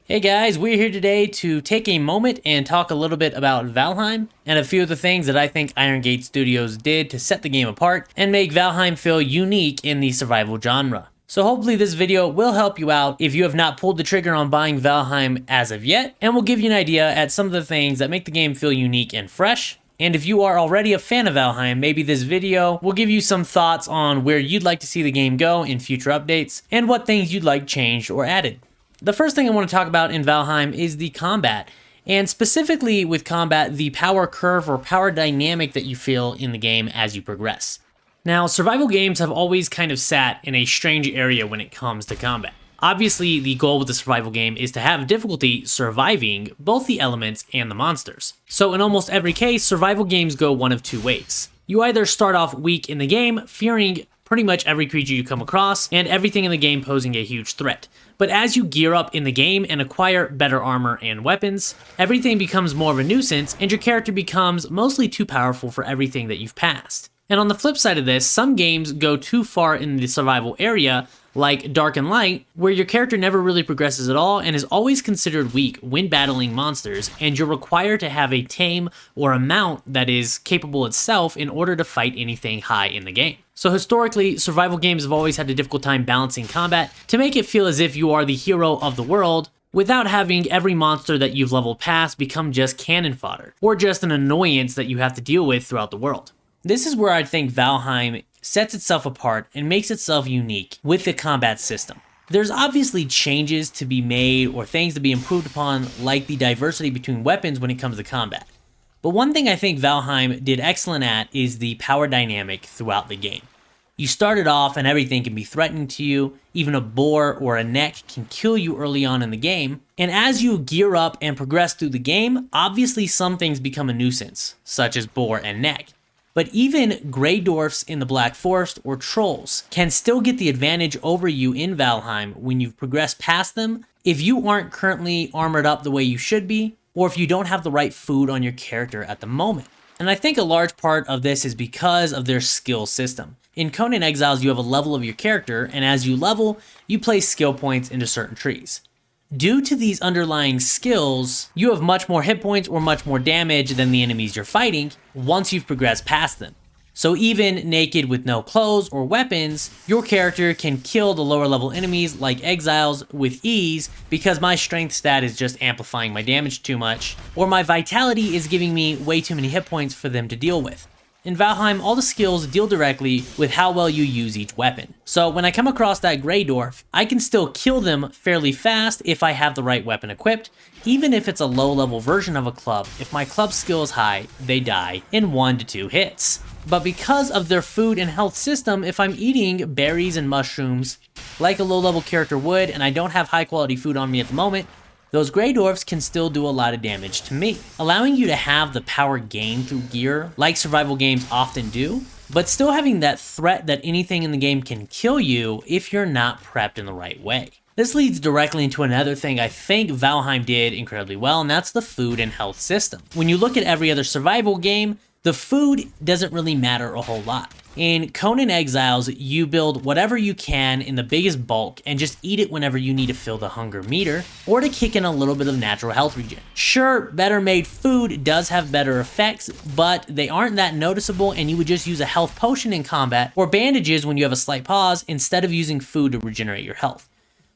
Hey guys, we're here today to take a moment and talk a little bit about Valheim and a few of the things that I think Iron Gate Studios did to set the game apart and make Valheim feel unique in the survival genre. So hopefully this video will help you out if you have not pulled the trigger on buying Valheim as of yet, and will give you an idea at some of the things that make the game feel unique and fresh. And if you are already a fan of Valheim, maybe this video will give you some thoughts on where you'd like to see the game go in future updates and what things you'd like changed or added. The first thing I want to talk about in Valheim is the combat, and specifically with combat, the power curve or power dynamic that you feel in the game as you progress. Now, survival games have always kind of sat in a strange area when it comes to combat. Obviously, the goal with the survival game is to have difficulty surviving both the elements and the monsters. So in almost every case, survival games go one of two ways. You either start off weak in the game, fearing pretty much every creature you come across, and everything in the game posing a huge threat. But as you gear up in the game and acquire better armor and weapons, everything becomes more of a nuisance, and your character becomes mostly too powerful for everything that you've passed. And on the flip side of this, some games go too far in the survival area, like Dark and Light, where your character never really progresses at all and is always considered weak when battling monsters, and you're required to have a tame or a mount that is capable itself in order to fight anything high in the game. So historically, survival games have always had a difficult time balancing combat to make it feel as if you are the hero of the world, without having every monster that you've leveled past become just cannon fodder, or just an annoyance that you have to deal with throughout the world. This is where I think Valheim sets itself apart and makes itself unique with the combat system. There's obviously changes to be made or things to be improved upon, like the diversity between weapons when it comes to combat. But one thing I think Valheim did excellent at is the power dynamic throughout the game. You started off and everything can be threatening to you, even a boar or a neck can kill you early on in the game, and as you gear up and progress through the game, obviously some things become a nuisance, such as boar and neck. But even grey dwarfs in the Black Forest or trolls can still get the advantage over you in Valheim when you've progressed past them if you aren't currently armored up the way you should be, or if you don't have the right food on your character at the moment. And I think a large part of this is because of their skill system. In Conan Exiles, you have a level of your character, and as you level, you place skill points into certain trees. Due to these underlying skills, you have much more hit points or much more damage than the enemies you're fighting once you've progressed past them. So even naked with no clothes or weapons, your character can kill the lower level enemies like Exiles with ease because my strength stat is just amplifying my damage too much, or my vitality is giving me way too many hit points for them to deal with. In Valheim, all the skills deal directly with how well you use each weapon. So when I come across that Grey Dwarf, I can still kill them fairly fast if I have the right weapon equipped, even if it's a low level version of a club. If my club skill is high, they die in 1 to 2 hits. But because of their food and health system, if I'm eating berries and mushrooms like a low level character would, and I don't have high quality food on me at the moment, those Grey Dwarfs can still do a lot of damage to me, allowing you to have the power gained through gear, like survival games often do, but still having that threat that anything in the game can kill you if you're not prepped in the right way. This leads directly into another thing I think Valheim did incredibly well, and that's the food and health system. When you look at every other survival game, the food doesn't really matter a whole lot. In Conan Exiles, you build whatever you can in the biggest bulk and just eat it whenever you need to fill the hunger meter, or to kick in a little bit of natural health regen. Sure, better made food does have better effects, but they aren't that noticeable, and you would just use a health potion in combat, or bandages when you have a slight pause, instead of using food to regenerate your health.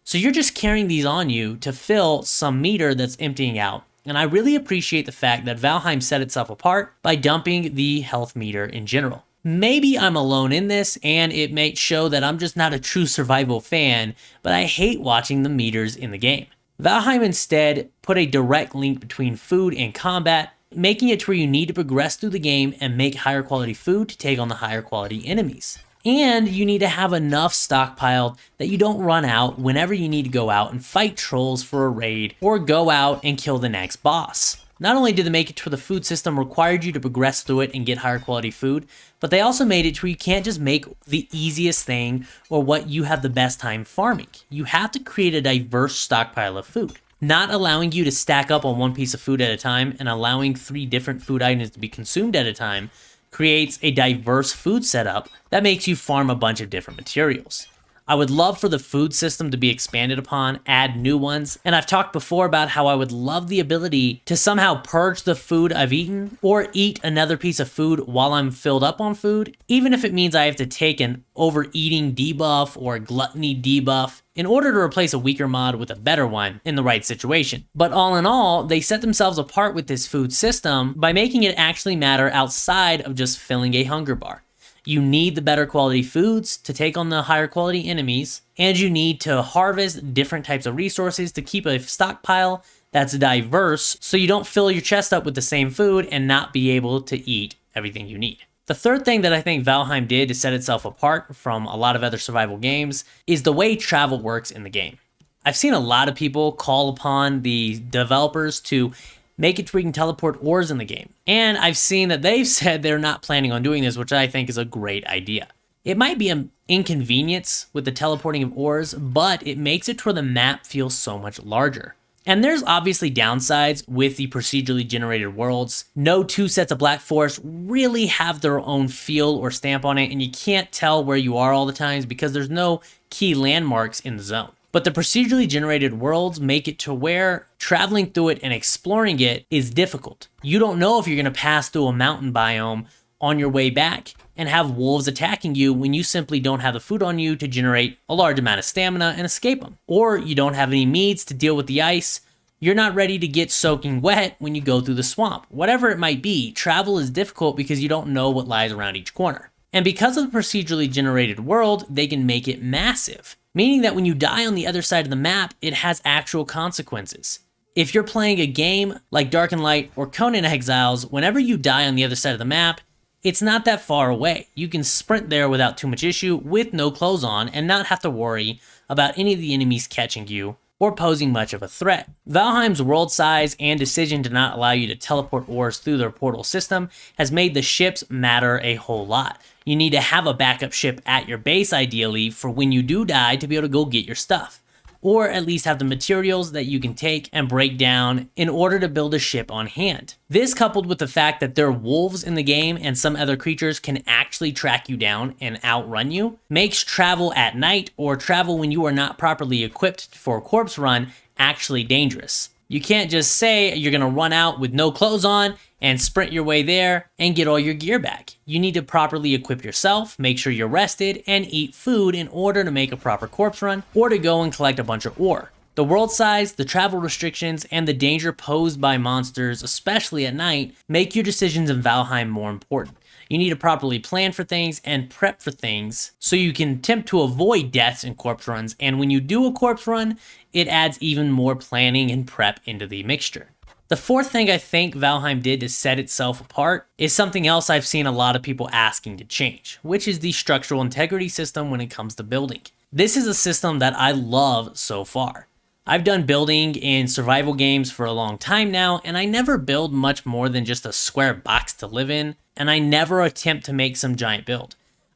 So you're just carrying these on you to fill some meter that's emptying out. And I really appreciate the fact that Valheim set itself apart by dumping the health meter in general. Maybe I'm alone in this, and it may show that I'm just not a true survival fan, but I hate watching the meters in the game. Valheim instead put a direct link between food and combat, making it to where you need to progress through the game and make higher quality food to take on the higher quality enemies. And you need to have enough stockpiled that you don't run out whenever you need to go out and fight trolls for a raid or go out and kill the next boss. Not only did they make it to where the food system required you to progress through it and get higher quality food, but they also made it to where you can't just make the easiest thing or what you have the best time farming. You have to create a diverse stockpile of food. Not allowing you to stack up on one piece of food at a time and allowing 3 different food items to be consumed at a time creates a diverse food setup that makes you farm a bunch of different materials. I would love for the food system to be expanded upon, add new ones, and I've talked before about how I would love the ability to somehow purge the food I've eaten or eat another piece of food while I'm filled up on food, even if it means I have to take an overeating debuff or a gluttony debuff in order to replace a weaker mod with a better one in the right situation. But all in all, they set themselves apart with this food system by making it actually matter outside of just filling a hunger bar. You need the better quality foods to take on the higher quality enemies, and you need to harvest different types of resources to keep a stockpile that's diverse so you don't fill your chest up with the same food and not be able to eat everything you need. The third thing that I think Valheim did to set itself apart from a lot of other survival games is the way travel works in the game. I've seen a lot of people call upon the developers to make it to where you can teleport ores in the game. And I've seen that they've said they're not planning on doing this, which I think is a great idea. It might be an inconvenience with the teleporting of ores, but it makes it to where the map feels so much larger. And there's obviously downsides with the procedurally generated worlds. No two sets of Black Forest really have their own feel or stamp on it, and you can't tell where you are all the times because there's no key landmarks in the zone. But the procedurally generated worlds make it to where traveling through it and exploring it is difficult. You don't know if you're going to pass through a mountain biome on your way back and have wolves attacking you when you simply don't have the food on you to generate a large amount of stamina and escape them. Or you don't have any meats to deal with the ice. You're not ready to get soaking wet when you go through the swamp. Whatever it might be, travel is difficult because you don't know what lies around each corner. And because of the procedurally generated world, they can make it massive. Meaning that when you die on the other side of the map, it has actual consequences. If you're playing a game like Dark and Light or Conan Exiles, whenever you die on the other side of the map, it's not that far away. You can sprint there without too much issue with no clothes on and not have to worry about any of the enemies catching you or posing much of a threat. Valheim's world size and decision to not allow you to teleport ores through their portal system has made the ships matter a whole lot. You need to have a backup ship at your base ideally for when you do die to be able to go get your stuff. Or at least have the materials that you can take and break down in order to build a ship on hand. This coupled with the fact that there are wolves in the game and some other creatures can actually track you down and outrun you, makes travel at night or travel when you are not properly equipped for a corpse run actually dangerous. You can't just say you're going to run out with no clothes on and sprint your way there and get all your gear back. You need to properly equip yourself, make sure you're rested, and eat food in order to make a proper corpse run or to go and collect a bunch of ore. The world size, the travel restrictions, and the danger posed by monsters, especially at night, make your decisions in Valheim more important. You need to properly plan for things and prep for things so you can attempt to avoid deaths in corpse runs, and when you do a corpse run, it adds even more planning and prep into the mixture. The fourth thing I think Valheim did to set itself apart is something else I've seen a lot of people asking to change, which is the structural integrity system when it comes to building. This is a system that I love so far. I've done building in survival games for a long time now, and I never build much more than just a square box to live in, and I never attempt to make some giant build.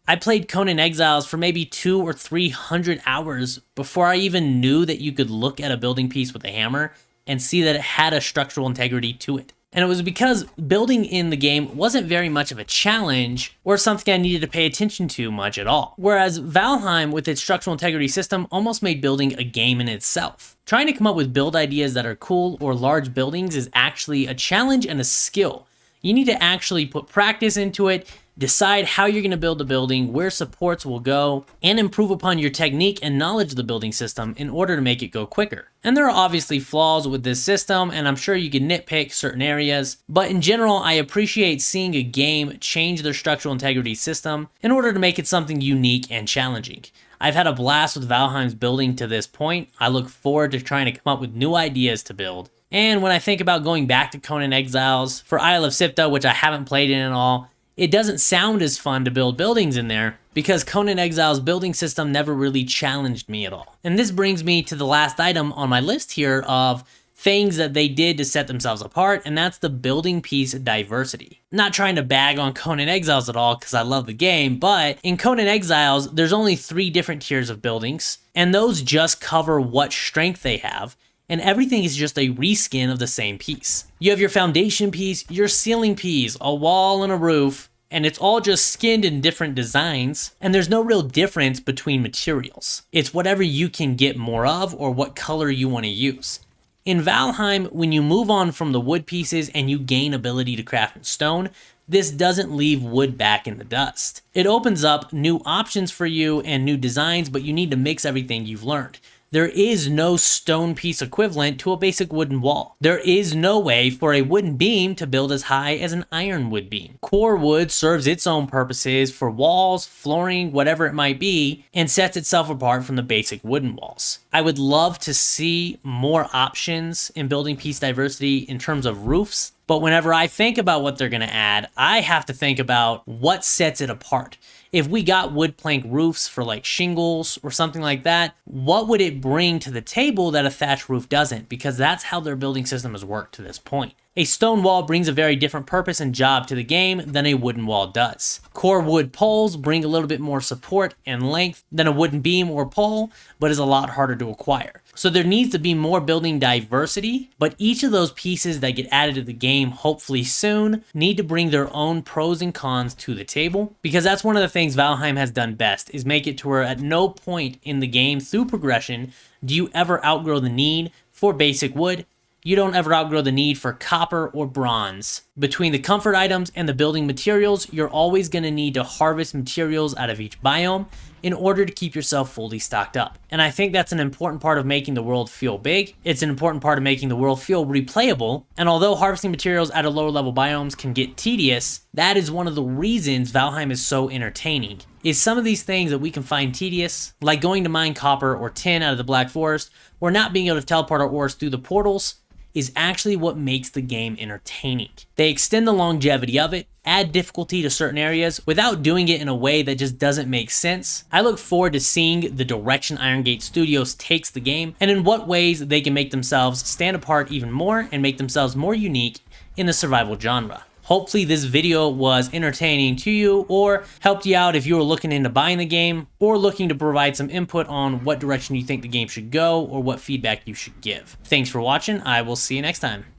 I played Conan Exiles for maybe 200 or 300 hours before I even knew that you could look at a building piece with a hammer and see that it had a structural integrity to it. And it was because building in the game wasn't very much of a challenge or something I needed to pay attention to much at all. Whereas Valheim, with its structural integrity system, almost made building a game in itself. Trying to come up with build ideas that are cool or large buildings is actually a challenge and a skill. You need to actually put practice into it, decide how you're going to build a building, where supports will go, and improve upon your technique and knowledge of the building system in order to make it go quicker. And there are obviously flaws with this system, and I'm sure you can nitpick certain areas, but in general, I appreciate seeing a game change their structural integrity system in order to make it something unique and challenging. I've had a blast with Valheim's building to this point. I look forward to trying to come up with new ideas to build. And when I think about going back to Conan Exiles for Isle of Sipta, which I haven't played in at all, it doesn't sound as fun to build buildings in there because Conan Exile's building system never really challenged me at all. And this brings me to the last item on my list here of things that they did to set themselves apart, and that's the building piece diversity. Not trying to bag on Conan Exiles at all because I love the game, but in Conan Exiles, there's only 3 different tiers of buildings, and those just cover what strength they have, and everything is just a reskin of the same piece. You have your foundation piece, your ceiling piece, a wall and a roof, and it's all just skinned in different designs, and there's no real difference between materials. It's whatever you can get more of or what color you want to use. In Valheim, when you move on from the wood pieces and you gain ability to craft in stone, this doesn't leave wood back in the dust. It opens up new options for you and new designs, but you need to mix everything you've learned. There is no stone piece equivalent to a basic wooden wall. There is no way for a wooden beam to build as high as an ironwood beam. Core wood serves its own purposes for walls, flooring, whatever it might be, and sets itself apart from the basic wooden walls. I would love to see more options in building piece diversity in terms of roofs, but whenever I think about what they're going to add, I have to think about what sets it apart. If we got wood plank roofs for like shingles or something like that, what would it bring to the table that a thatch roof doesn't? Because that's how their building system has worked to this point. A stone wall brings a very different purpose and job to the game than a wooden wall does. Core wood poles bring a little bit more support and length than a wooden beam or pole, but is a lot harder to acquire. So there needs to be more building diversity, but each of those pieces that get added to the game, hopefully soon, need to bring their own pros and cons to the table, because that's one of the things Valheim has done best, is make it to where at no point in the game through progression do you ever outgrow the need for basic wood. You don't ever outgrow the need for copper or bronze. Between the comfort items and the building materials, you're always going to need to harvest materials out of each biome in order to keep yourself fully stocked up. And I think that's an important part of making the world feel big. It's an important part of making the world feel replayable. And although harvesting materials out of lower level biomes can get tedious, that is one of the reasons Valheim is so entertaining. Is some of these things that we can find tedious, like going to mine copper or tin out of the Black Forest, or not being able to teleport our ores through the portals, is actually what makes the game entertaining. They extend the longevity of it, add difficulty to certain areas without doing it in a way that just doesn't make sense. I look forward to seeing the direction Iron Gate Studios takes the game and in what ways they can make themselves stand apart even more and make themselves more unique in the survival genre. Hopefully this video was entertaining to you or helped you out if you were looking into buying the game or looking to provide some input on what direction you think the game should go or what feedback you should give. Thanks for watching. I will see you next time.